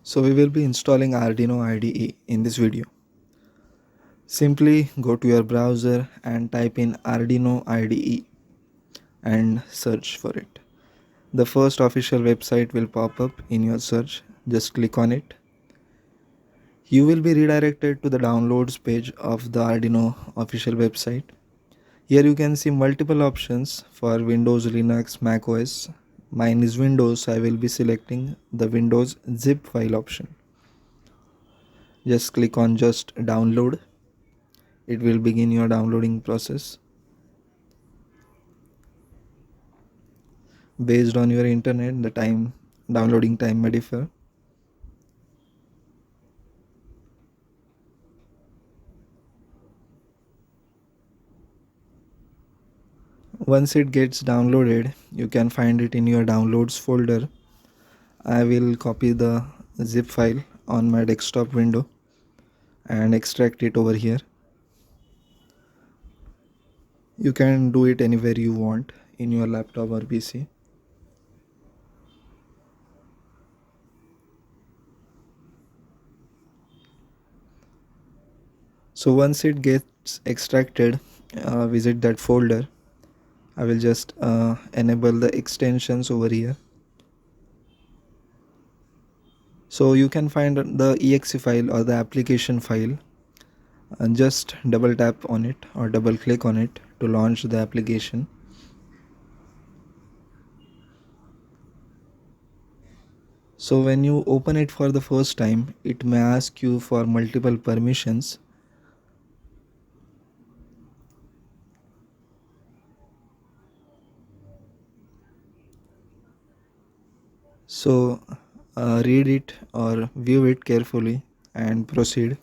So we will be installing Arduino IDE in this video. Simply go to your browser and type in Arduino IDE and search for it. The first official website will pop up in your search. Just click on it. You will be redirected to the downloads page of the Arduino official website. Here you can see multiple options for Windows, Linux, Mac OS. Mine is Windows, so I will be selecting the Windows zip file option. Just click on just download. It will begin your downloading process. Based on your internet, the downloading time may differ. Once it gets downloaded, you can find it in your downloads folder. I will copy the zip file on my desktop window and extract it over here. You can do it anywhere you want in your laptop or PC. So once it gets extracted, visit that folder. I will just enable the extensions over here. So you can find the exe file or the application file and just double tap on it or double click on it to launch the application. So when you open it for the first time, it may ask you for multiple permissions. So read it or view it carefully and proceed.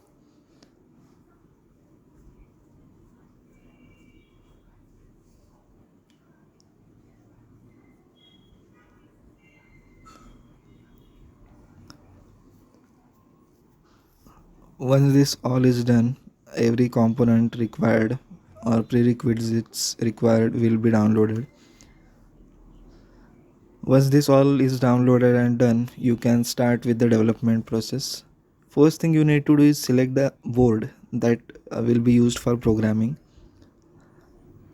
Once this all is done, every component required or prerequisites required will be downloaded. Once this all is downloaded and done, you can start with the development process. First thing you need to do is select the board that will be used for programming.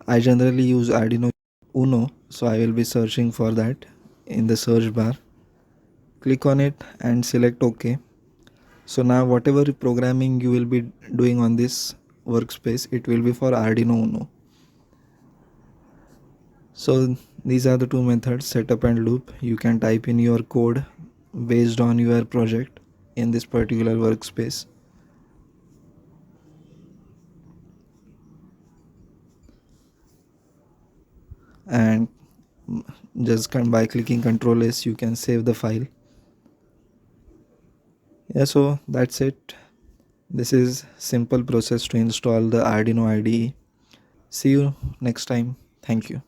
I generally use Arduino Uno, so I will be searching for that in the search bar. Click on it and select OK. So now whatever programming you will be doing on this workspace, it will be for Arduino Uno. So these are the two methods, setup and loop. You can type in your code based on your project in this particular workspace. And just by clicking Ctrl S, you can save the file. Yeah, so that's it. This is simple process to install the Arduino IDE. See you next time. Thank you.